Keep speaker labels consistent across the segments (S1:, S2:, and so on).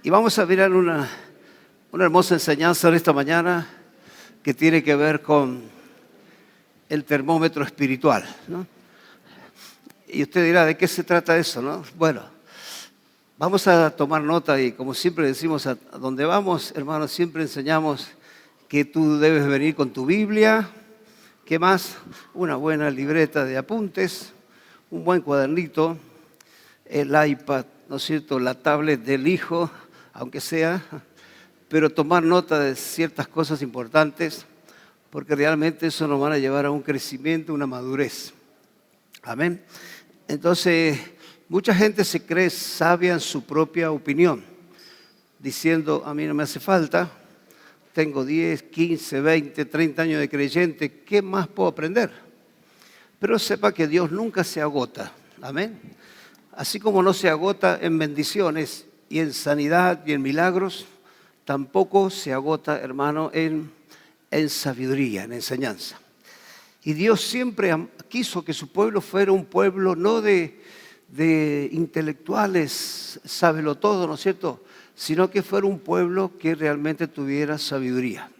S1: Y vamos a mirar una hermosa enseñanza en esta mañana que tiene que ver con el termómetro espiritual, ¿no? Y usted dirá, ¿de qué se trata eso, no? Bueno, vamos a tomar nota y como siempre decimos, a donde vamos, hermanos, siempre enseñamos que tú debes venir con tu Biblia. ¿Qué más? Una buena libreta de apuntes, un buen cuadernito, el iPad, ¿no es cierto?, la tablet del hijo, aunque sea, pero tomar nota de ciertas cosas importantes, porque realmente eso nos va a llevar a un crecimiento, una madurez. Amén. Entonces, mucha gente se cree sabia en su propia opinión, diciendo, a mí no me hace falta, tengo 10, 15, 20, 30 años de creyente, ¿qué más puedo aprender? Pero sepa que Dios nunca se agota, amén. Así como no se agota en bendiciones y en sanidad y en milagros, tampoco se agota, hermano, en sabiduría, en enseñanza. Y Dios siempre quiso que su pueblo fuera un pueblo no de intelectuales, sábelo todo, ¿no es cierto?, sino que fuera un pueblo que realmente tuviera sabiduría,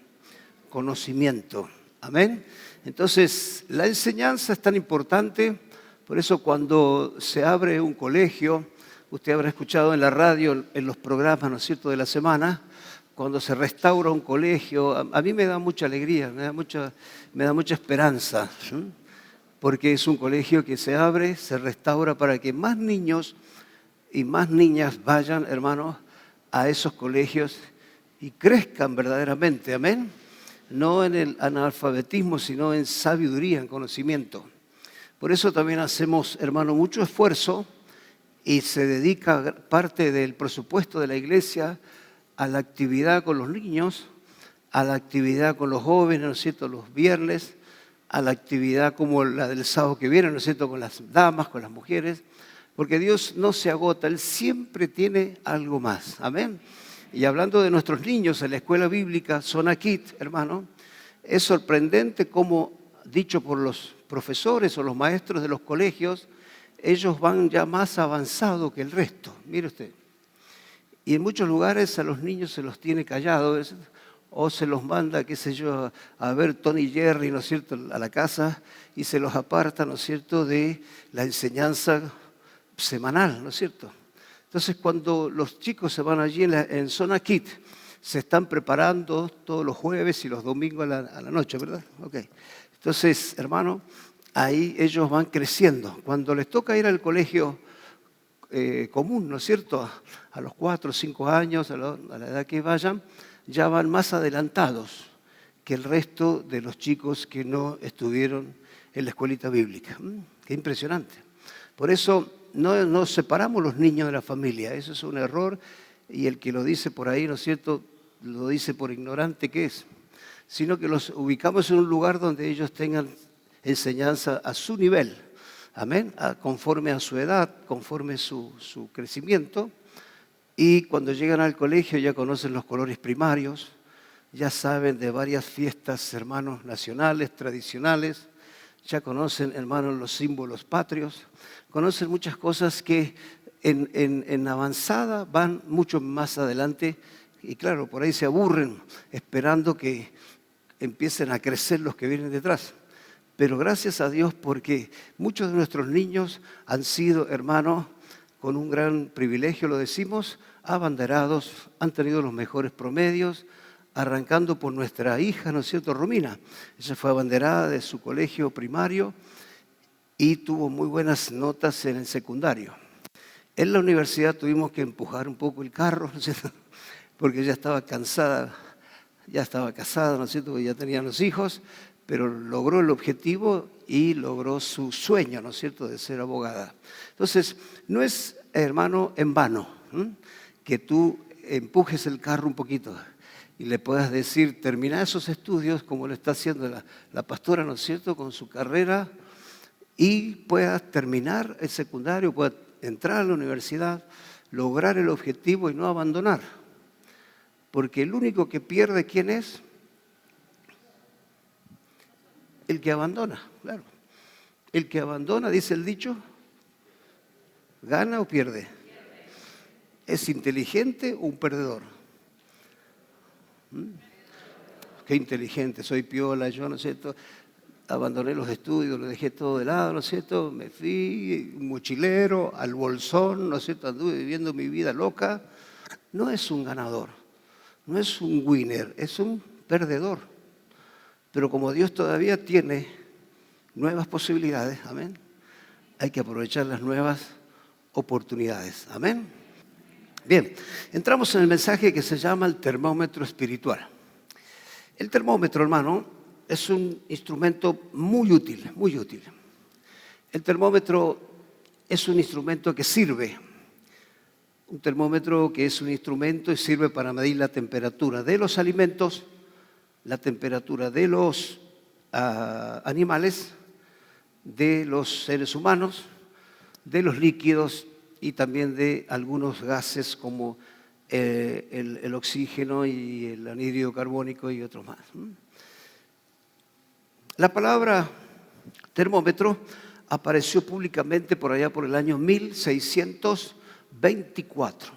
S1: conocimiento. Amén. Entonces, la enseñanza es tan importante, por eso cuando se abre un colegio, usted habrá escuchado en la radio, en los programas, ¿no es cierto?, de la semana, cuando se restaura un colegio, a mí me da mucha alegría, me da mucha esperanza, ¿sí? Porque es un colegio que se abre, se restaura para que más niños y más niñas vayan, hermanos, a esos colegios y crezcan verdaderamente, amén. No en el analfabetismo, sino en sabiduría, en conocimiento. Por eso también hacemos, hermano, mucho esfuerzo y se dedica parte del presupuesto de la iglesia a la actividad con los niños, a la actividad con los jóvenes, ¿no es cierto?, los viernes, a la actividad como la del sábado que viene, ¿no es cierto?, con las damas, con las mujeres, porque Dios no se agota, Él siempre tiene algo más, amén. Y hablando de nuestros niños en la escuela bíblica, Sonakit, hermano, es sorprendente cómo, dicho por los profesores o los maestros de los colegios, ellos van ya más avanzados que el resto, mire usted. Y en muchos lugares a los niños se los tiene callados o se los manda, qué sé yo, a ver Tony y Jerry, ¿no es cierto?, a la casa y se los aparta, ¿no es cierto?, de la enseñanza semanal, ¿no es cierto? Entonces, cuando los chicos se van allí en Sonakit, se están preparando todos los jueves y los domingos a la noche, ¿verdad? Okay. Entonces, hermano, ahí ellos van creciendo. Cuando les toca ir al colegio común, ¿no es cierto?, a los 4 o 5 años, a la edad que vayan, ya van más adelantados que el resto de los chicos que no estuvieron en la escuelita bíblica. Qué impresionante. Por eso no separamos los niños de la familia, eso es un error, y el que lo dice por ahí, ¿no es cierto?, lo dice por ignorante que es, sino que los ubicamos en un lugar donde ellos tengan enseñanza a su nivel, amén, conforme a su edad, conforme su crecimiento, y cuando llegan al colegio ya conocen los colores primarios, ya saben de varias fiestas, hermanos, nacionales, tradicionales, ya conocen, hermanos, los símbolos patrios, conocen muchas cosas que en avanzada van mucho más adelante y claro, por ahí se aburren esperando que empiecen a crecer los que vienen detrás. Pero gracias a Dios porque muchos de nuestros niños han sido, hermanos, con un gran privilegio, lo decimos, abanderados, han tenido los mejores promedios, arrancando por nuestra hija, ¿no es cierto?, Romina. Ella fue abanderada de su colegio primario y tuvo muy buenas notas en el secundario. En la universidad tuvimos que empujar un poco el carro, ¿no es cierto?, porque ella estaba cansada, ya estaba casada, ¿no es cierto?, porque ya tenían los hijos, pero logró el objetivo y logró su sueño, ¿no es cierto?, de ser abogada. Entonces, no es, hermano, en vano que tú empujes el carro un poquito y le puedas decir, termina esos estudios como lo está haciendo la pastora, ¿no es cierto?, con su carrera y puedas terminar el secundario, puedas entrar a la universidad, lograr el objetivo y no abandonar. Porque el único que pierde, ¿quién es? El que abandona, claro. El que abandona, dice el dicho, ¿gana o pierde? ¿Es inteligente o un perdedor? Qué inteligente, soy piola, yo, ¿no es cierto? Abandoné los estudios, lo dejé todo de lado, ¿no es cierto? Me fui un mochilero al bolsón, ¿no es cierto? Anduve viviendo mi vida loca. No es un ganador, no es un winner, es un perdedor. Pero como Dios todavía tiene nuevas posibilidades, amén, hay que aprovechar las nuevas oportunidades, amén. Bien, entramos en el mensaje que se llama el termómetro espiritual. El termómetro, hermano, es un instrumento muy útil, muy útil. El termómetro es un instrumento que sirve. Un termómetro que es un instrumento y sirve para medir la temperatura de los alimentos, la temperatura de los animales, de los seres humanos, de los líquidos y también de algunos gases como el oxígeno y el anhídrido carbónico y otros más. La palabra termómetro apareció públicamente por allá por el año 1624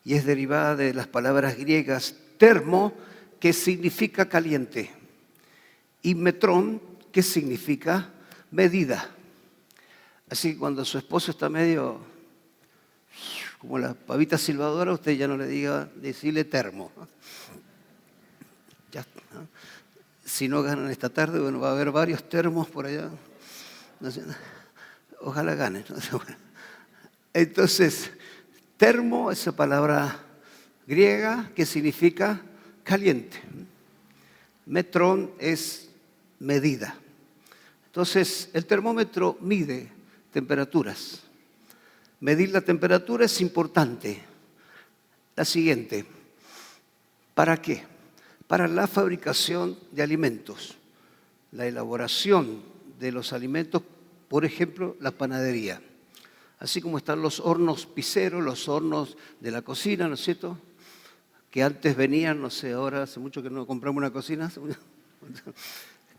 S1: y es derivada de las palabras griegas termo, que significa caliente, y metrón, que significa medida. Así que cuando su esposo está medio como la pavita silbadora, usted ya no le diga, decirle termo. Ya, ¿no? Si no ganan esta tarde, bueno, va a haber varios termos por allá. No sé, ojalá ganen. Entonces, termo, esa palabra griega que significa caliente. Metrón es medida. Entonces, el termómetro mide temperaturas. Medir la temperatura es importante. La siguiente, ¿para qué? Para la fabricación de alimentos, la elaboración de los alimentos, por ejemplo, la panadería. Así como están los hornos piceros, los hornos de la cocina, ¿no es cierto? Que antes venían, no sé, ahora hace mucho que no compramos una cocina,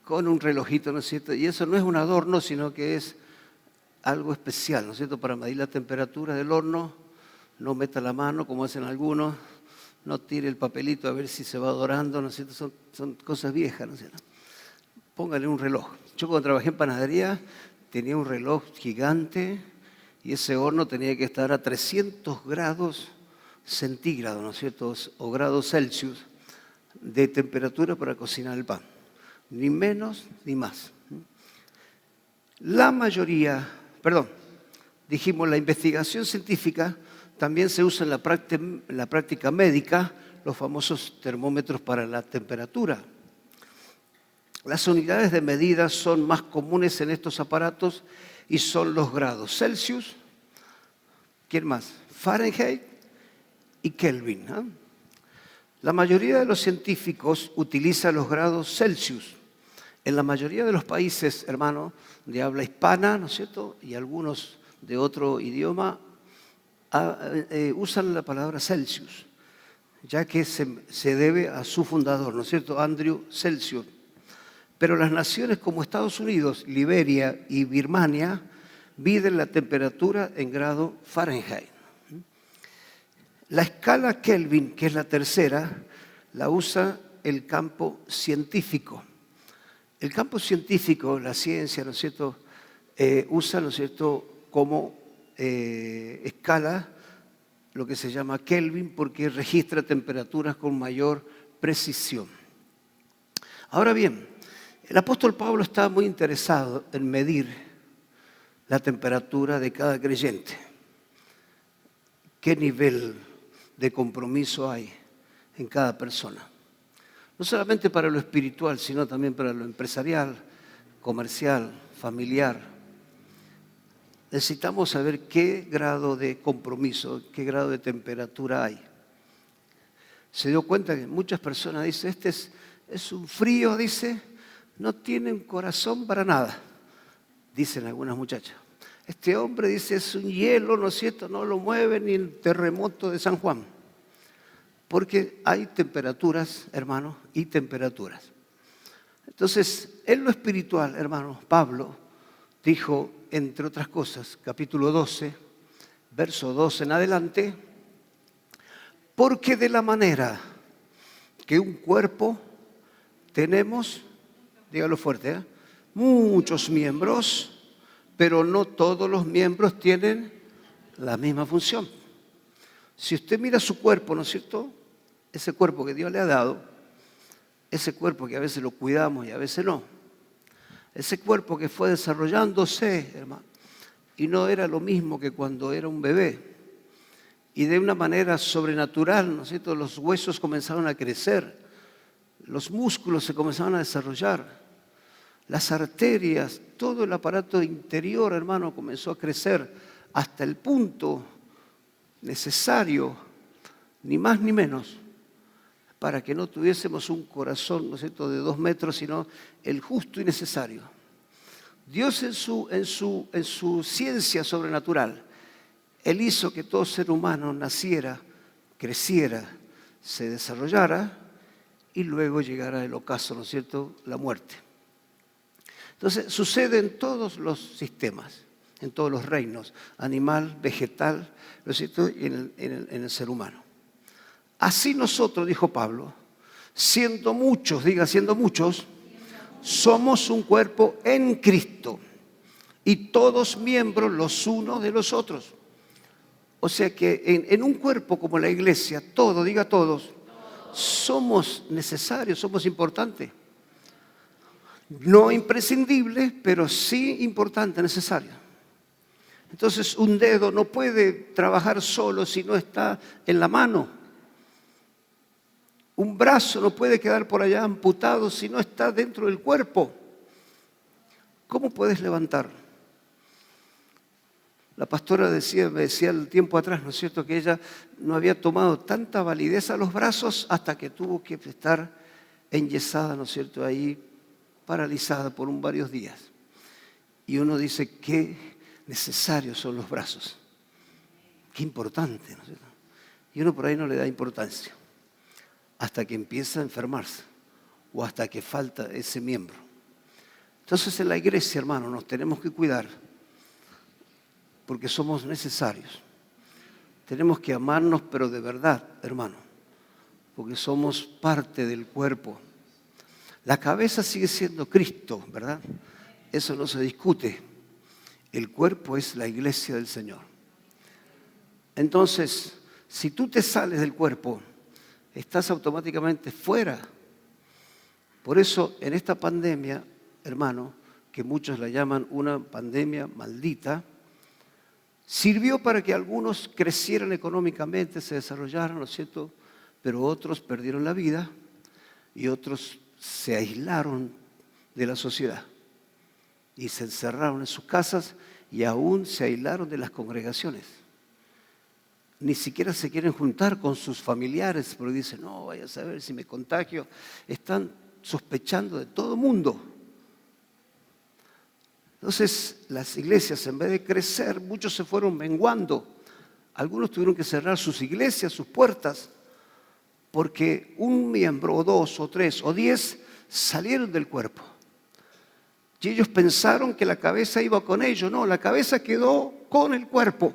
S1: con un relojito, ¿no es cierto? Y eso no es un adorno, sino que es algo especial, ¿no es cierto? Para medir la temperatura del horno, no meta la mano como hacen algunos, no tire el papelito a ver si se va dorando, ¿no es cierto? Son cosas viejas, ¿no es cierto? Póngale un reloj. Yo cuando trabajé en panadería tenía un reloj gigante y ese horno tenía que estar a 300 grados centígrados, ¿no es cierto? O grados Celsius de temperatura para cocinar el pan. Ni menos ni más. La mayoría, dijimos la investigación científica también se usa en la práctica médica, los famosos termómetros para la temperatura. Las unidades de medida son más comunes en estos aparatos y son los grados Celsius, ¿quién más? Fahrenheit y Kelvin. La mayoría de los científicos utilizan los grados Celsius. En la mayoría de los países, hermano, de habla hispana, ¿no es cierto?, y algunos de otro idioma, usan la palabra Celsius, ya que se debe a su fundador, ¿no es cierto?, Andrew Celsius. Pero las naciones como Estados Unidos, Liberia y Birmania miden la temperatura en grado Fahrenheit. La escala Kelvin, que es la tercera, la usa el campo científico. El campo científico, la ciencia, ¿no es cierto?, usa, ¿no es cierto?, como escala lo que se llama Kelvin porque registra temperaturas con mayor precisión. Ahora bien, el apóstol Pablo está muy interesado en medir la temperatura de cada creyente. ¿Qué nivel de compromiso hay en cada persona? No solamente para lo espiritual, sino también para lo empresarial, comercial, familiar. Necesitamos saber qué grado de compromiso, qué grado de temperatura hay. Se dio cuenta que muchas personas dicen, es un frío, dice, no tienen corazón para nada, dicen algunas muchachas. Este hombre dice, es un hielo, ¿no es cierto? No lo mueve ni el terremoto de San Juan. Porque hay temperaturas, hermanos, y temperaturas. Entonces, en lo espiritual, hermanos, Pablo dijo, entre otras cosas, capítulo 12, verso 2 en adelante, porque de la manera que un cuerpo tenemos, dígalo fuerte, muchos miembros, pero no todos los miembros tienen la misma función. Si usted mira su cuerpo, ¿no es cierto? Ese cuerpo que Dios le ha dado, ese cuerpo que a veces lo cuidamos y a veces no, ese cuerpo que fue desarrollándose, hermano, y no era lo mismo que cuando era un bebé, y de una manera sobrenatural, ¿no es cierto? Los huesos comenzaron a crecer, los músculos se comenzaron a desarrollar, las arterias, todo el aparato interior, hermano, comenzó a crecer hasta el punto necesario, ni más ni menos, para que no tuviésemos un corazón, ¿no es cierto?, de 2 metros, sino el justo y necesario. Dios en su ciencia sobrenatural, Él hizo que todo ser humano naciera, creciera, se desarrollara y luego llegara el ocaso, ¿no es cierto?, la muerte. Entonces, sucede en todos los sistemas, en todos los reinos, animal, vegetal, ¿no es cierto?, y en el ser humano. Así nosotros, dijo Pablo, siendo muchos, diga siendo muchos, somos un cuerpo en Cristo y todos miembros los unos de los otros. O sea que en un cuerpo como la iglesia, todo, diga todos, somos necesarios, somos importantes. No imprescindibles, pero sí importante, necesario. Entonces un dedo no puede trabajar solo si no está en la mano. Un brazo no puede quedar por allá amputado si no está dentro del cuerpo. ¿Cómo puedes levantar? La pastora me decía el tiempo atrás, ¿no es cierto?, que ella no había tomado tanta validez a los brazos hasta que tuvo que estar enyesada, ¿no es cierto?, ahí paralizada por varios días. Y uno dice, qué necesarios son los brazos. Qué importante, ¿no es cierto? Y uno por ahí no le da importancia hasta que empieza a enfermarse o hasta que falta ese miembro. Entonces en la iglesia, hermano, nos tenemos que cuidar porque somos necesarios. Tenemos que amarnos, pero de verdad, hermano, porque somos parte del cuerpo. La cabeza sigue siendo Cristo, ¿verdad? Eso no se discute. El cuerpo es la iglesia del Señor. Entonces, si tú te sales del cuerpo, estás automáticamente fuera. Por eso, en esta pandemia, hermano, que muchos la llaman una pandemia maldita, sirvió para que algunos crecieran económicamente, se desarrollaran, ¿no es cierto?, pero otros perdieron la vida y otros se aislaron de la sociedad y se encerraron en sus casas y aún se aislaron de las congregaciones. Ni siquiera se quieren juntar con sus familiares porque dicen, no, vaya a saber si me contagio. Están sospechando de todo mundo. Entonces, las iglesias, en vez de crecer, muchos se fueron menguando. Algunos tuvieron que cerrar sus iglesias, sus puertas, porque un miembro, o 2, o 3, o 10 salieron del cuerpo. Y ellos pensaron que la cabeza iba con ellos. No, la cabeza quedó con el cuerpo.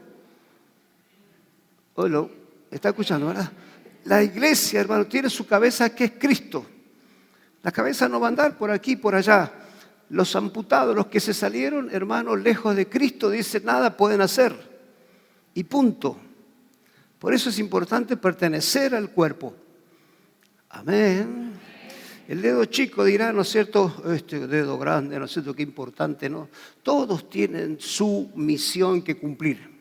S1: Oye, está escuchando, ¿verdad? La iglesia, hermano, tiene su cabeza que es Cristo. La cabeza no va a andar por aquí, por allá. Los amputados, los que se salieron, hermanos, lejos de Cristo, dicen nada pueden hacer. Y punto. Por eso es importante pertenecer al cuerpo. Amén. El dedo chico dirá, ¿no es cierto? Este dedo grande, ¿no es cierto? Qué importante, ¿no? Todos tienen su misión que cumplir.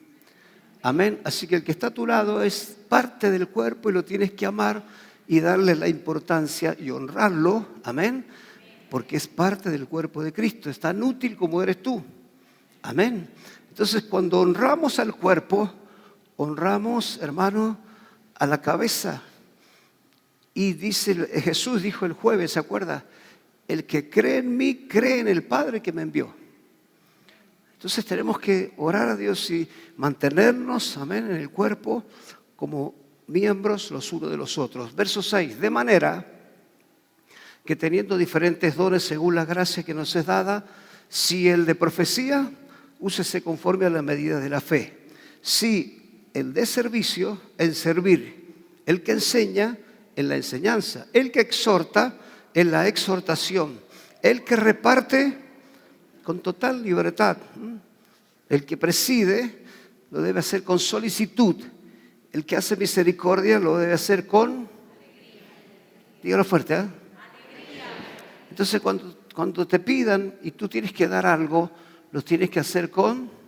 S1: Amén. Así que el que está a tu lado es parte del cuerpo y lo tienes que amar y darle la importancia y honrarlo. Amén. Porque es parte del cuerpo de Cristo. Es tan útil como eres tú. Amén. Entonces, cuando honramos al cuerpo, honramos, hermano, a la cabeza. Y dice, Jesús dijo el jueves, ¿se acuerda? El que cree en mí, cree en el Padre que me envió. Entonces tenemos que orar a Dios y mantenernos, amén, en el cuerpo como miembros los unos de los otros. Verso 6, de manera que teniendo diferentes dones según la gracia que nos es dada, si el de profecía, úsese conforme a la medida de la fe. Sí, el de servicio en servir, el que enseña en la enseñanza, el que exhorta en la exhortación, el que reparte con total libertad, el que preside lo debe hacer con solicitud, el que hace misericordia lo debe hacer con, dígalo fuerte, ¿eh? Entonces cuando te pidan y tú tienes que dar algo, lo tienes que hacer con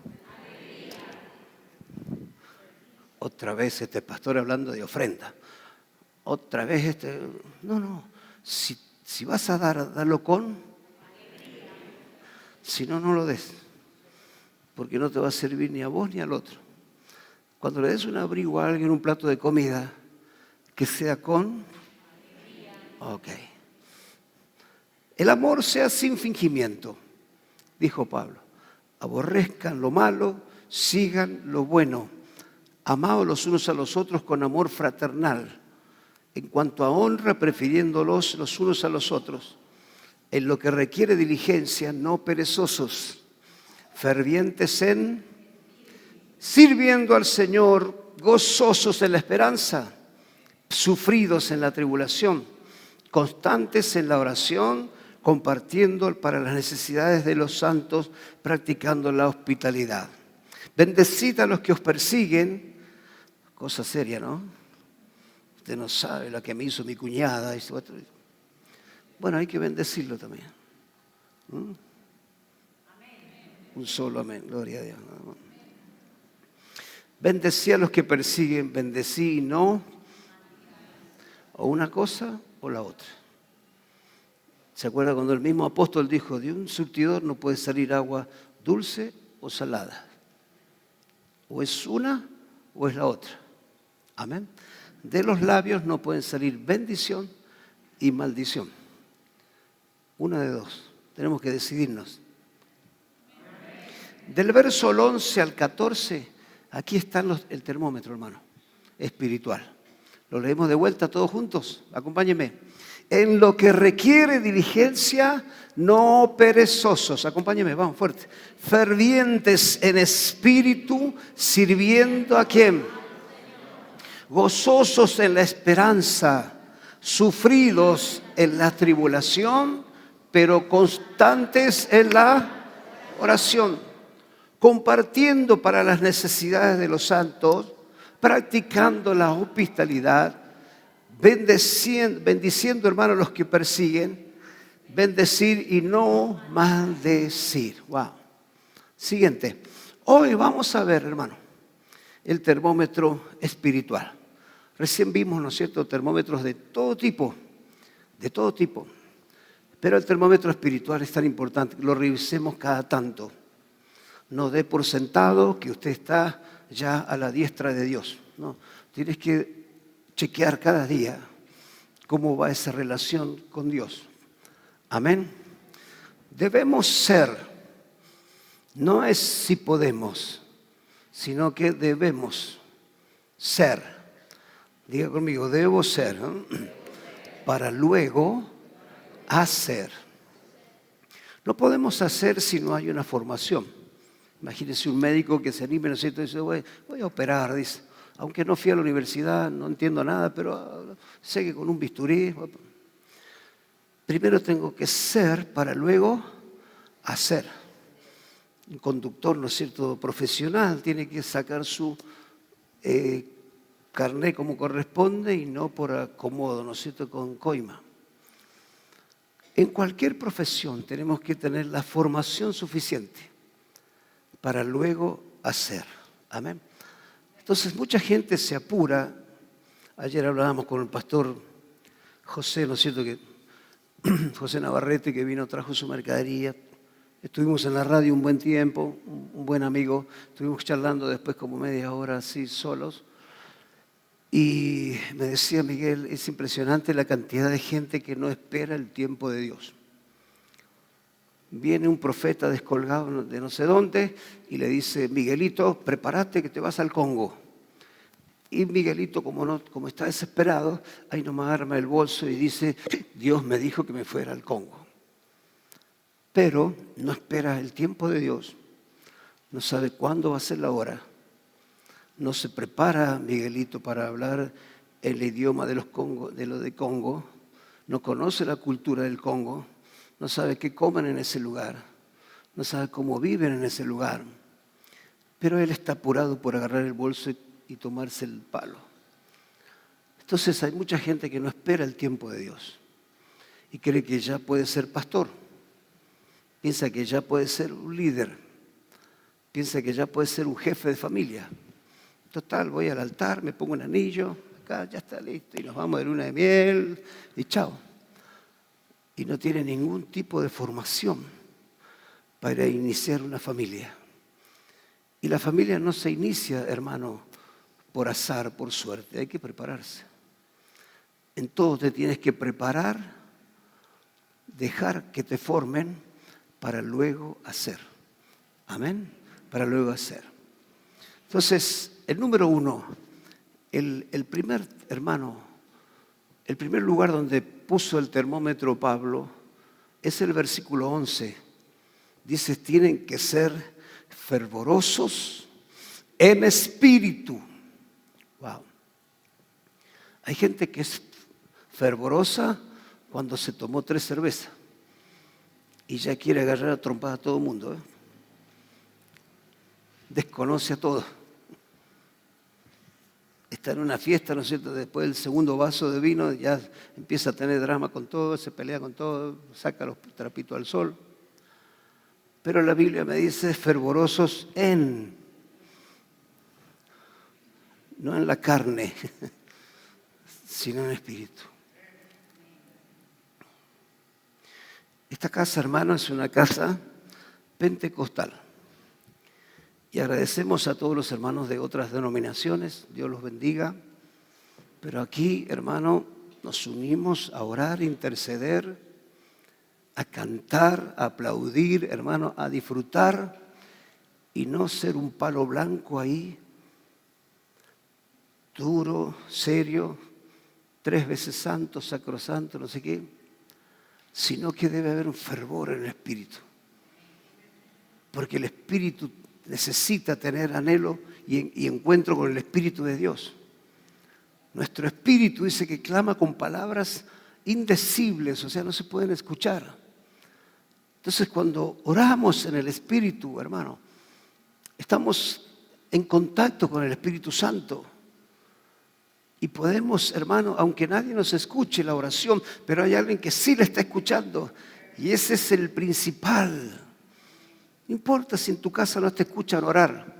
S1: otra vez este pastor hablando de ofrenda. Otra vez no. Si vas a dar, dalo con. Si no, no lo des. Porque no te va a servir ni a vos ni al otro. Cuando le des un abrigo a alguien, un plato de comida, que sea con. Ok. El amor sea sin fingimiento, dijo Pablo. Aborrezcan lo malo, sigan lo bueno. Amaos los unos a los otros con amor fraternal. En cuanto a honra, prefiriéndolos los unos a los otros. En lo que requiere diligencia, no perezosos. Fervientes en, sirviendo al Señor, gozosos en la esperanza, sufridos en la tribulación, constantes en la oración, compartiendo para las necesidades de los santos, practicando la hospitalidad. Bendecid a los que os persiguen, cosa seria, ¿no? Usted no sabe lo que me hizo mi cuñada. Bueno, hay que bendecirlo también. Un solo amén, gloria a Dios. Bendecí a los que persiguen, bendecí y no, o una cosa o la otra. ¿Se acuerda cuando el mismo apóstol dijo, de un surtidor no puede salir agua dulce o salada? O es una o es la otra. Amén. De los labios no pueden salir bendición y maldición. Una de dos. Tenemos que decidirnos. Del verso 11 al 14, aquí está el termómetro, hermano, espiritual. Lo leemos de vuelta todos juntos. Acompáñenme. En lo que requiere diligencia, no perezosos. Acompáñenme, vamos fuerte. Fervientes en espíritu, sirviendo a ¿quién? Gozosos en la esperanza, sufridos en la tribulación, pero constantes en la oración, compartiendo para las necesidades de los santos, practicando la hospitalidad, bendiciendo hermanos los que persiguen, bendecir y no maldecir. Wow. Siguiente. Hoy vamos a ver, hermano, el termómetro espiritual. Recién vimos, ¿no es cierto?, termómetros de todo tipo, Pero el termómetro espiritual es tan importante que lo revisemos cada tanto. No dé por sentado que usted está ya a la diestra de Dios. No, tienes que chequear cada día cómo va esa relación con Dios. Amén. Debemos ser, no es si podemos, sino que debemos ser. Diga conmigo, debo ser, ¿no? Para luego hacer. No podemos hacer si no hay una formación. Imagínese un médico que se anime, ¿no es cierto? Dice, voy a operar, dice. Aunque no fui a la universidad, no entiendo nada, pero sé que con un bisturí. Primero tengo que ser para luego hacer. Un conductor, ¿no es cierto?, profesional, tiene que sacar su carné como corresponde y no por acomodo, ¿no es cierto?, con coima. En cualquier profesión tenemos que tener la formación suficiente para luego hacer. Amén. Entonces mucha gente se apura. Ayer hablábamos con el pastor José, ¿no es cierto?, que José Navarrete, que vino, trajo su mercadería. Estuvimos en la radio un buen tiempo, un buen amigo. Estuvimos charlando después como media hora así solos. Y me decía Miguel, es impresionante la cantidad de gente que no espera el tiempo de Dios. Viene un profeta descolgado de no sé dónde y le dice, Miguelito, prepárate que te vas al Congo. Y Miguelito, como está desesperado, ahí nomás arma el bolso y dice, Dios me dijo que me fuera al Congo. Pero no espera el tiempo de Dios, no sabe cuándo va a ser la hora. no se prepara Miguelito para hablar el idioma de lo de Congo, no conoce la cultura del Congo, no sabe qué comen en ese lugar, no sabe cómo viven en ese lugar, pero él está apurado por agarrar el bolso y tomarse el palo. Entonces hay mucha gente que no espera el tiempo de Dios y cree que ya puede ser pastor, piensa que ya puede ser un líder, piensa que ya puede ser un jefe de familia. Total, voy al altar, me pongo un anillo, acá ya está listo y nos vamos de luna de miel y chao. Y no tiene ningún tipo de formación para iniciar una familia. Y la familia no se inicia, hermano, por azar, por suerte, hay que prepararse. En todo te tienes que preparar, dejar que te formen para luego hacer. Amén, para luego hacer. Entonces, el número 1, el primer hermano, el primer lugar donde puso el termómetro Pablo es el versículo 11. Dice, tienen que ser fervorosos en espíritu. Wow. Hay gente que es fervorosa cuando se tomó 3 cervezas y ya quiere agarrar a trompada a todo el mundo. Desconoce a todos. Está en una fiesta, ¿no es cierto? Después del segundo vaso de vino ya empieza a tener drama con todo, se pelea con todo, saca los trapitos al sol. Pero la Biblia me dice fervorosos no en la carne, sino en espíritu. Esta casa, hermano, es una casa pentecostal. Y agradecemos a todos los hermanos de otras denominaciones, Dios los bendiga. Pero aquí, hermano, nos unimos a orar, interceder, a cantar, a aplaudir, hermano, a disfrutar y no ser un palo blanco ahí, duro, serio, 3 veces santo, sacrosanto, no sé qué, sino que debe haber un fervor en el espíritu. Porque el espíritu necesita tener anhelo y encuentro con el Espíritu de Dios. Nuestro espíritu dice que clama con palabras indecibles, o sea, no se pueden escuchar. Entonces, cuando oramos en el Espíritu, hermano, estamos en contacto con el Espíritu Santo. Y podemos, hermano, aunque nadie nos escuche la oración, pero hay alguien que sí la está escuchando. Y ese es el principal. No importa si en tu casa no te escuchan orar.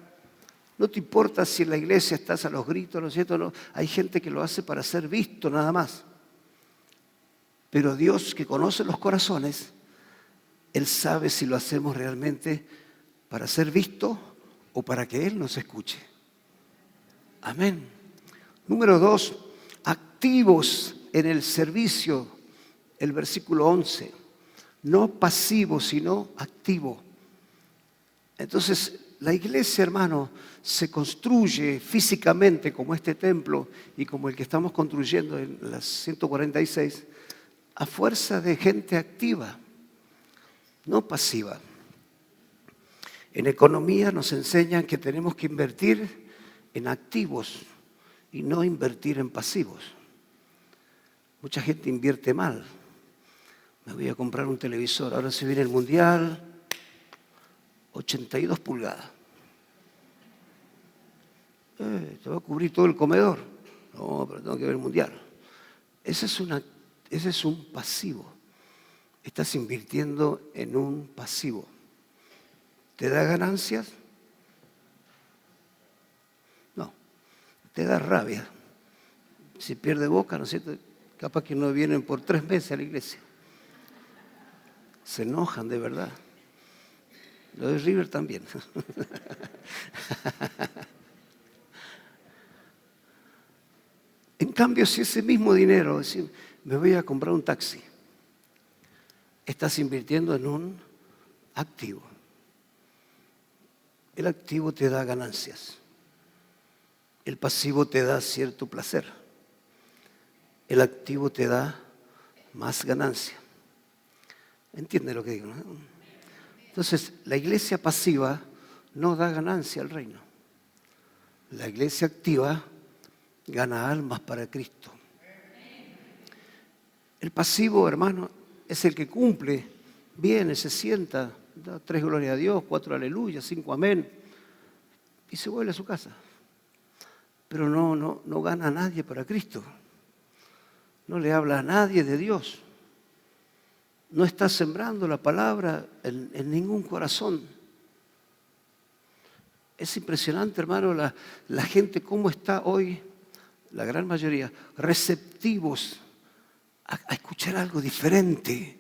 S1: No te importa si en la iglesia estás a los gritos, ¿no es cierto? No. Hay gente que lo hace para ser visto nada más. Pero Dios, que conoce los corazones, Él sabe si lo hacemos realmente para ser visto o para que Él nos escuche. Amén. Número 2, activos en el servicio. El versículo 11. No pasivo, sino activo. Entonces, la iglesia, hermano, se construye físicamente como este templo y como el que estamos construyendo en las 146, a fuerza de gente activa, no pasiva. En economía nos enseñan que tenemos que invertir en activos y no invertir en pasivos. Mucha gente invierte mal. Me voy a comprar un televisor, ahora se viene el mundial, 82 pulgadas. Te va a cubrir todo el comedor. No, pero tengo que ver el mundial. Ese es un pasivo. Estás invirtiendo en un pasivo. ¿Te da ganancias? No. Te da rabia. Si pierde Boca, ¿no es cierto? Capaz que no vienen por 3 meses a la iglesia. Se enojan de verdad. Lo de River también. En cambio, si ese mismo dinero, es decir, me voy a comprar un taxi, estás invirtiendo en un activo. El activo te da ganancias. El pasivo te da cierto placer. El activo te da más ganancia. ¿Entiende lo que digo, no? Entonces, la iglesia pasiva no da ganancia al reino. La iglesia activa gana almas para Cristo. El pasivo, hermano, es el que cumple, viene, se sienta, da 3 gloria a Dios, 4 aleluya, 5 amén, y se vuelve a su casa. Pero no gana a nadie para Cristo. No le habla a nadie de Dios. No está sembrando la palabra en ningún corazón. Es impresionante, hermano, la gente cómo está hoy, la gran mayoría, receptivos a escuchar algo diferente.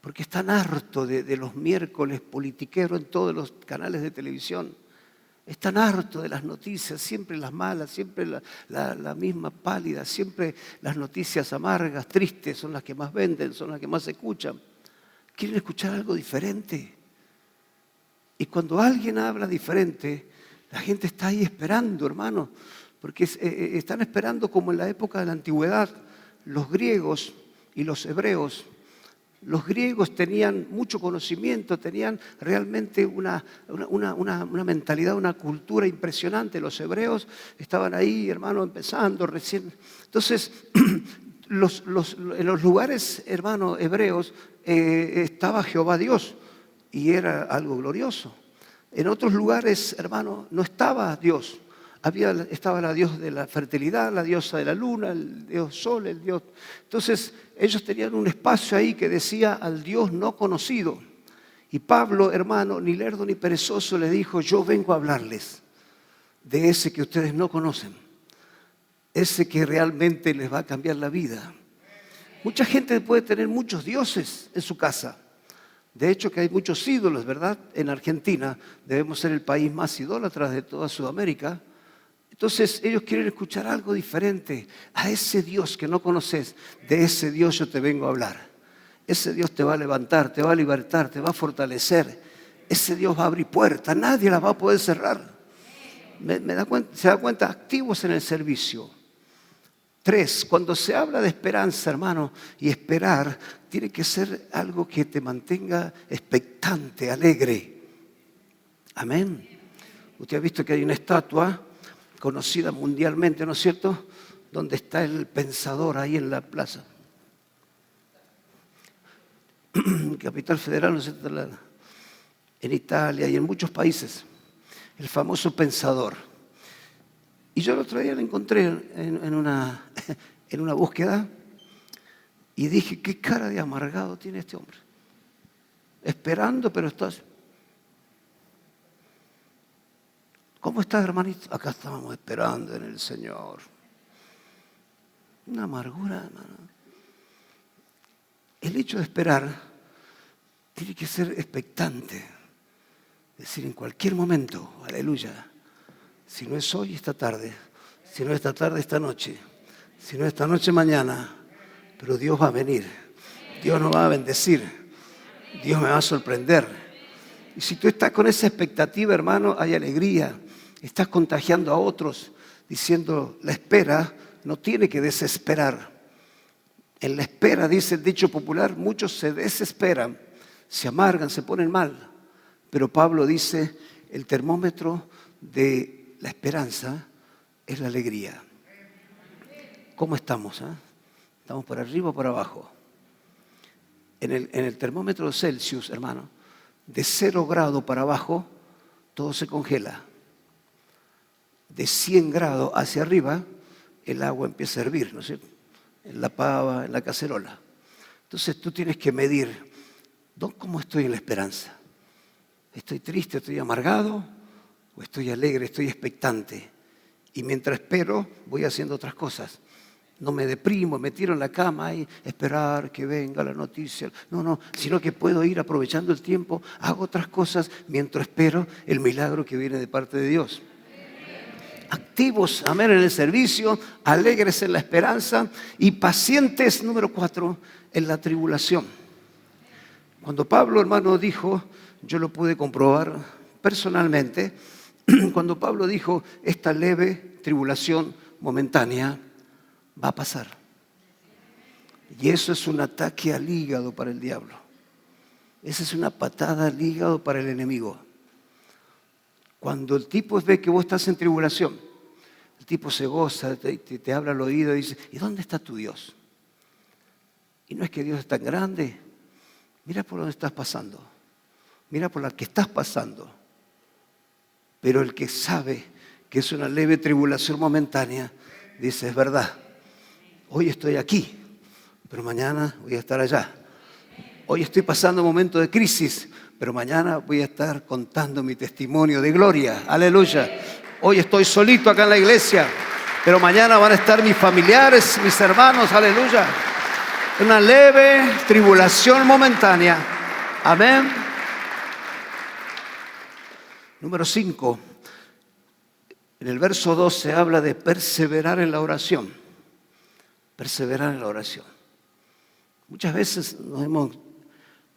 S1: Porque están hartos de los miércoles politiqueros en todos los canales de televisión. Están hartos de las noticias, siempre las malas, siempre la misma pálida, siempre las noticias amargas, tristes, son las que más venden, son las que más se escuchan. Quieren escuchar algo diferente. Y cuando alguien habla diferente, la gente está ahí esperando, hermano, porque están esperando como en la época de la antigüedad, los griegos y los hebreos. Los griegos tenían mucho conocimiento, tenían realmente una mentalidad, una cultura impresionante. Los hebreos estaban ahí, hermano, empezando recién. Entonces, en los lugares, hermano, hebreos, estaba Jehová Dios y era algo glorioso. En otros lugares, hermano, no estaba Dios. Estaba la diosa de la fertilidad, la diosa de la luna, el dios sol, el dios. Entonces, ellos tenían un espacio ahí que decía al Dios no conocido. Y Pablo, hermano, ni lerdo ni perezoso, le dijo: yo vengo a hablarles de ese que ustedes no conocen, ese que realmente les va a cambiar la vida. Mucha gente puede tener muchos dioses en su casa. De hecho, que hay muchos ídolos, ¿verdad? En Argentina debemos ser el país más idólatra de toda Sudamérica. Entonces ellos quieren escuchar algo diferente. A ese Dios que no conoces, de ese Dios yo te vengo a hablar. Ese Dios te va a levantar, te va a libertar, te va a fortalecer. Ese Dios va a abrir puertas, nadie las va a poder cerrar. ¿Se da cuenta? Activos en el servicio. 3, cuando se habla de esperanza, hermano, y esperar, tiene que ser algo que te mantenga expectante, alegre. Amén. Usted ha visto que hay una estatua conocida mundialmente, ¿no es cierto?, donde está el pensador ahí en la plaza. Capital Federal, ¿no es cierto?, en Italia y en muchos países. El famoso pensador. Y yo el otro día lo encontré en una búsqueda y dije: qué cara de amargado tiene este hombre. Esperando, pero estás... ¿Cómo estás, hermanito? Acá estábamos esperando en el Señor. Una amargura, hermano. El hecho de esperar tiene que ser expectante. Es decir, en cualquier momento, aleluya. Si no es hoy, esta tarde. Si no es esta tarde, esta noche. Si no es esta noche, mañana. Pero Dios va a venir. Dios nos va a bendecir. Dios me va a sorprender. Y si tú estás con esa expectativa, hermano, hay alegría. Estás contagiando a otros diciendo: la espera no tiene que desesperar. En la espera, dice el dicho popular, muchos se desesperan, se amargan, se ponen mal. Pero Pablo dice: el termómetro de la esperanza es la alegría. ¿Cómo estamos? ¿Estamos por arriba o por abajo? En el termómetro Celsius, hermano, de 0 grados para abajo, todo se congela. De 100 grados hacia arriba, el agua empieza a hervir, ¿no es cierto? En la pava, en la cacerola. Entonces tú tienes que medir: ¿cómo estoy en la esperanza? ¿Estoy triste, estoy amargado? ¿O estoy alegre, estoy expectante? Y mientras espero, voy haciendo otras cosas. No me deprimo, me tiro en la cama y esperar que venga la noticia. No, sino que puedo ir aprovechando el tiempo, hago otras cosas mientras espero el milagro que viene de parte de Dios. Activos, amén, en el servicio, alegres en la esperanza y pacientes, número 4, en la tribulación. Cuando Pablo, hermano, dijo, yo lo pude comprobar personalmente, cuando Pablo dijo: esta leve tribulación momentánea va a pasar. Y eso es un ataque al hígado para el diablo. Esa es una patada al hígado para el enemigo. Cuando el tipo ve que vos estás en tribulación, el tipo se goza, te habla al oído y dice, ¿y dónde está tu Dios? Y no es que Dios es tan grande. Mira por dónde estás pasando. Mira por la que estás pasando. Pero el que sabe que es una leve tribulación momentánea, dice, es verdad. Hoy estoy aquí, pero mañana voy a estar allá. Hoy estoy pasando un momento de crisis, pero mañana voy a estar contando mi testimonio de gloria. Aleluya. Hoy estoy solito acá en la iglesia, pero mañana van a estar mis familiares, mis hermanos. Aleluya. Una leve tribulación momentánea. Amén. Número 5. En el verso 2 se habla de perseverar en la oración. Perseverar en la oración. Muchas veces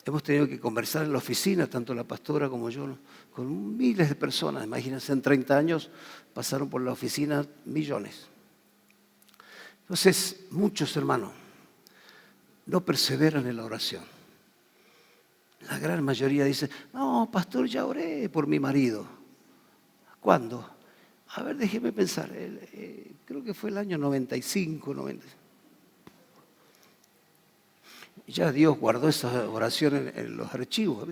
S1: hemos tenido que conversar en la oficina, tanto la pastora como yo, con miles de personas. Imagínense, en 30 años pasaron por la oficina millones. Entonces, muchos hermanos no perseveran en la oración. La gran mayoría dice, no, pastor, ya oré por mi marido. ¿Cuándo? A ver, déjeme pensar. Creo que fue el año 95, 90. Ya Dios guardó esa oración en los archivos.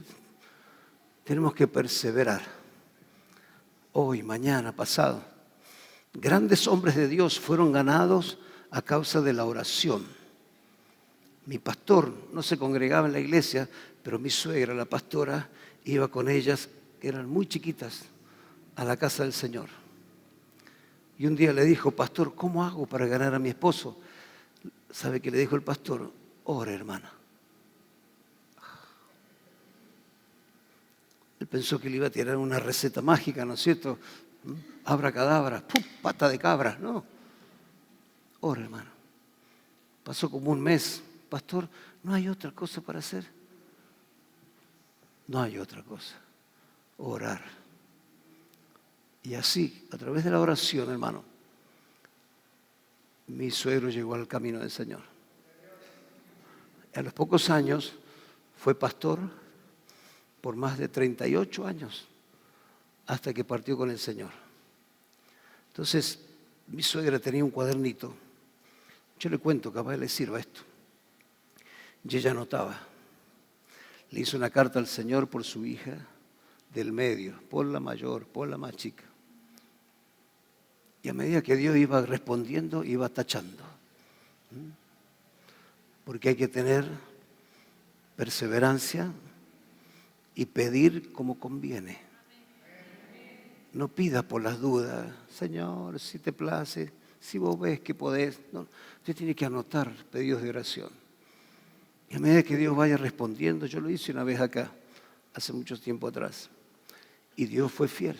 S1: Tenemos que perseverar. Hoy, mañana, pasado. Grandes hombres de Dios fueron ganados a causa de la oración. Mi pastor no se congregaba en la iglesia, pero mi suegra, la pastora, iba con ellas, que eran muy chiquitas, a la casa del Señor. Y un día le dijo, pastor, ¿cómo hago para ganar a mi esposo? ¿Sabe qué le dijo el pastor? Ore, hermana. Él pensó que le iba a tirar una receta mágica, ¿no es cierto? Abracadabra, ¡pum!, pata de cabra, no. Ore, hermano. Pasó como un mes. Pastor, ¿no hay otra cosa para hacer? No hay otra cosa. Orar. Y así, a través de la oración, hermano, mi suegro llegó al camino del Señor. A los pocos años fue pastor por más de 38 años hasta que partió con el Señor. Entonces, mi suegra tenía un cuadernito. Yo le cuento, capaz le sirva esto. Y ella anotaba. Le hizo una carta al Señor por su hija del medio, por la mayor, por la más chica. Y a medida que Dios iba respondiendo, iba tachando. Porque hay que tener perseverancia y pedir como conviene. No pidas por las dudas. Señor, si te place, si vos ves que podés. No, usted tiene que anotar pedidos de oración. Y a medida que Dios vaya respondiendo, yo lo hice una vez acá, hace mucho tiempo atrás. Y Dios fue fiel.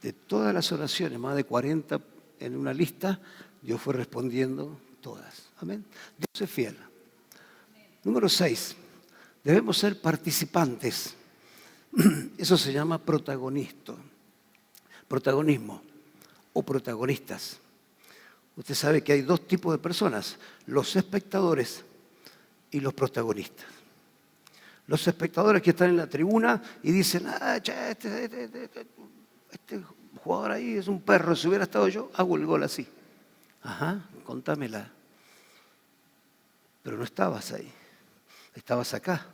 S1: De todas las oraciones, más de 40 en una lista, Dios fue respondiendo todas. Amén. Dios es fiel. Número 6. Debemos ser participantes. Eso se llama protagonismo o protagonistas. Usted sabe que hay dos tipos de personas, los espectadores y los protagonistas. Los espectadores que están en la tribuna y dicen, este jugador ahí es un perro, si hubiera estado yo, hago el gol así. Ajá, contámela. Pero no estabas ahí, estabas acá,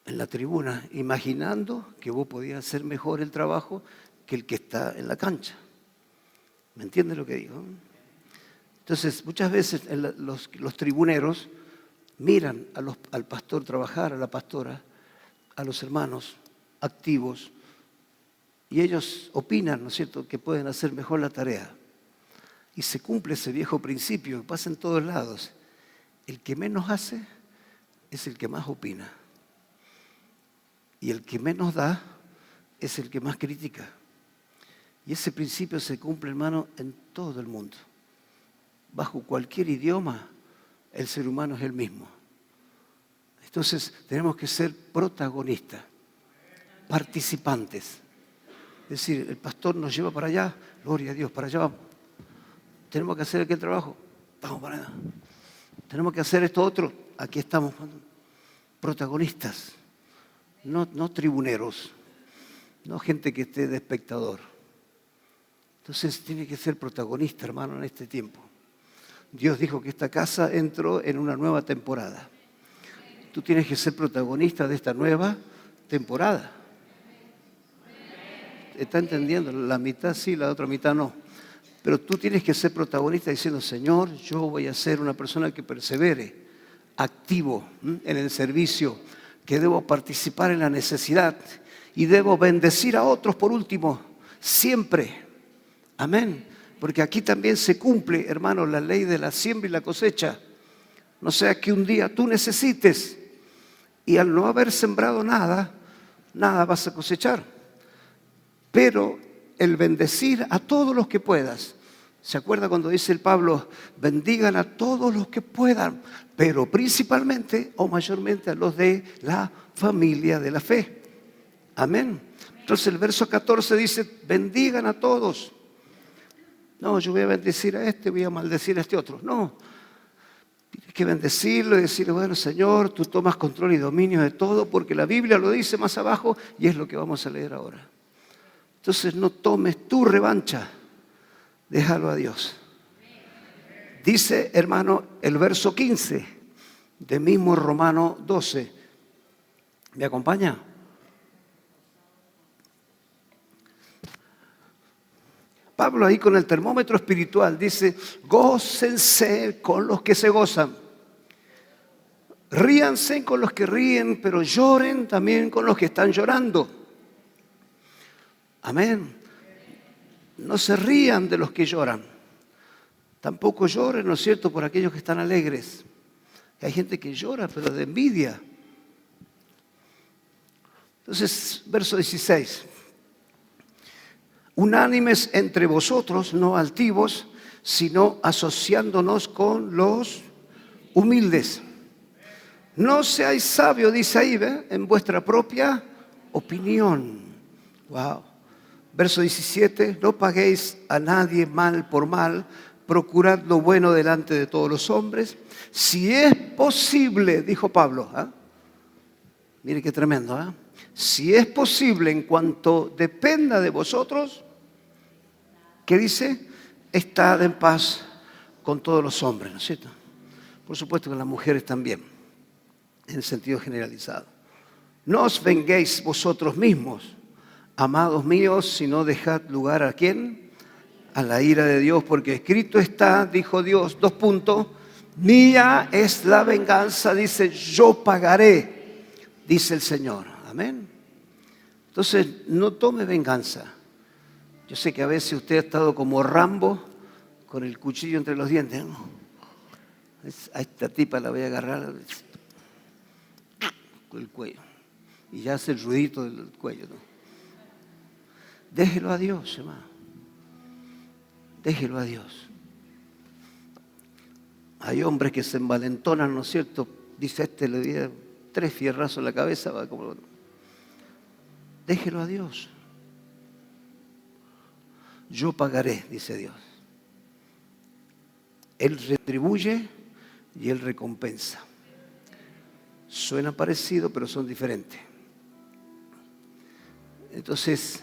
S1: en la tribuna, imaginando que vos podías hacer mejor el trabajo que el que está en la cancha. ¿Me entiendes lo que digo? Entonces, muchas veces los tribuneros miran al pastor trabajar, a la pastora, a los hermanos activos, y ellos opinan, ¿no es cierto?, que pueden hacer mejor la tarea. Y se cumple ese viejo principio que pasa en todos lados. El que menos hace es el que más opina. Y el que menos da es el que más critica. Y ese principio se cumple, hermano, en todo el mundo. Bajo cualquier idioma, el ser humano es el mismo. Entonces, tenemos que ser protagonistas, participantes. Es decir, el pastor nos lleva para allá, gloria a Dios, para allá vamos. Tenemos que hacer aquel trabajo, vamos para allá. Tenemos que hacer esto otro, aquí estamos. Protagonistas, no tribuneros. no gente que esté de espectador. Entonces tiene que ser protagonista, hermano, en este tiempo. Dios dijo que esta casa entró en una nueva temporada. Tú tienes que ser protagonista de esta nueva temporada. ¿Está entendiendo? La mitad sí, la otra mitad no. Pero tú tienes que ser protagonista diciendo, Señor, yo voy a ser una persona que persevere, activo en el servicio, que debo participar en la necesidad y debo bendecir a otros por último, siempre. Amén. Porque aquí también se cumple, hermano, la ley de la siembra y la cosecha. No sea que un día tú necesites y al no haber sembrado nada, nada vas a cosechar. Pero el bendecir a todos los que puedas. ¿Se acuerda cuando dice el Pablo, bendigan a todos los que puedan, pero principalmente o mayormente a los de la familia de la fe? Amén. Entonces el verso 14 dice, bendigan a todos. No, yo voy a bendecir a este, voy a maldecir a este otro. No, tienes que bendecirlo y decirle, bueno, Señor, tú tomas control y dominio de todo, porque la Biblia lo dice más abajo y es lo que vamos a leer ahora. Entonces no tomes tu revancha, déjalo a Dios. Dice, hermano, el verso 15 de mismo Romano 12. ¿Me acompaña? Pablo ahí con el termómetro espiritual dice, gócense con los que se gozan. Ríanse con los que ríen, pero lloren también con los que están llorando. Amén. No se rían de los que lloran. Tampoco lloren, ¿no es cierto?, por aquellos que están alegres. Hay gente que llora, pero de envidia. Entonces, verso 16. Unánimes entre vosotros, no altivos, sino asociándonos con los humildes. No seáis sabios, dice ahí, ¿ve?, en vuestra propia opinión. Wow. Verso 17, no paguéis a nadie mal por mal, procurad lo bueno delante de todos los hombres. Si es posible, dijo Pablo, mire qué tremendo, si es posible, en cuanto dependa de vosotros, ¿qué dice? Estad en paz con todos los hombres, ¿no es cierto? Por supuesto que las mujeres también, en el sentido generalizado. No os venguéis vosotros mismos, amados míos, sino dejad lugar ¿a quién? A la ira de Dios, porque escrito está, dijo Dios, : mía es la venganza, dice, yo pagaré, dice el Señor. Amén. Entonces, no tome venganza. Yo sé que a veces usted ha estado como Rambo, con el cuchillo entre los dientes, ¿no? A esta tipa la voy a agarrar con el cuello. Y ya hace el ruidito del cuello, ¿no? Déjelo a Dios, hermano. Déjelo a Dios. Hay hombres que se envalentonan, ¿no es cierto? Dice, le di 3 fierrazos en la cabeza. Va como... Déjelo a Dios. Yo pagaré, dice Dios. Él retribuye y Él recompensa. Suena parecido, pero son diferentes. Entonces,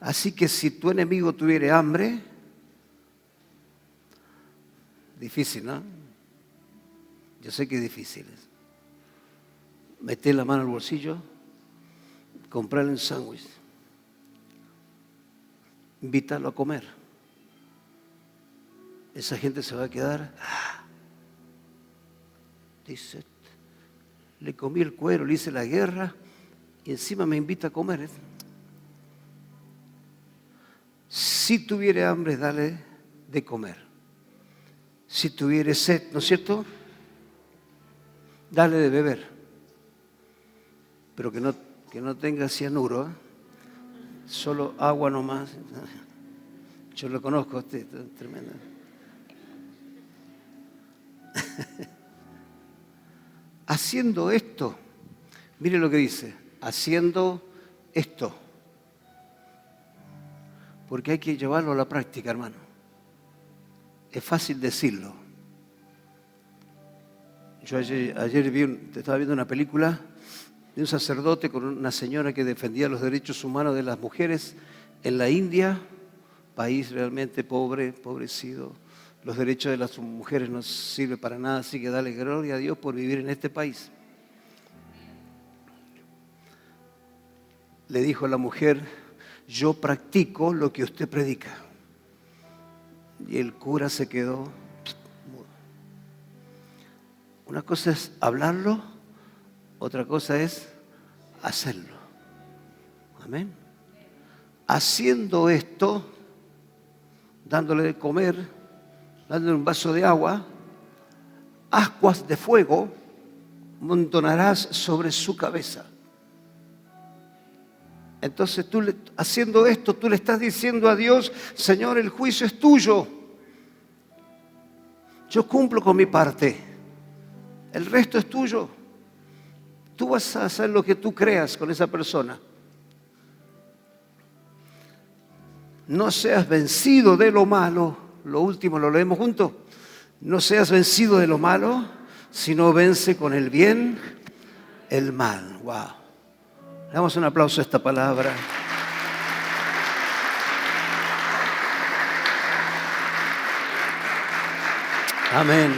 S1: así que si tu enemigo tuviere hambre, difícil, ¿no? Yo sé que es difícil. Meter la mano al bolsillo, comprarle un sándwich, invitarlo a comer. Esa gente se va a quedar, dice, le comí el cuero, le hice la guerra y encima me invita a comer. Si tuviere hambre, dale de comer. Si tuviere sed, ¿no es cierto?, dale de beber. Pero que no tenga cianuro, solo agua nomás. Yo lo conozco a usted, tremendo. Haciendo esto, mire lo que dice, haciendo esto. Porque hay que llevarlo a la práctica, hermano. Es fácil decirlo. Yo ayer estaba viendo una película de un sacerdote con una señora que defendía los derechos humanos de las mujeres en la India, país realmente pobre, empobrecido. Los derechos de las mujeres no sirven para nada, así que dale gloria a Dios por vivir en este país. Le dijo a la mujer: yo practico lo que usted predica. Y el cura se quedó mudo. Una cosa es hablarlo, otra cosa es hacerlo. Amén. Haciendo esto, dándole de comer, dándole un vaso de agua, ascuas de fuego amontonarás sobre su cabeza. Entonces haciendo esto, tú le estás diciendo a Dios: Señor, el juicio es tuyo. Yo cumplo con mi parte. El resto es tuyo. Tú vas a hacer lo que tú creas con esa persona. No seas vencido de lo malo. Lo último lo leemos juntos. No seas vencido de lo malo, sino vence con el bien el mal. Wow. Le damos un aplauso a esta palabra. Amén.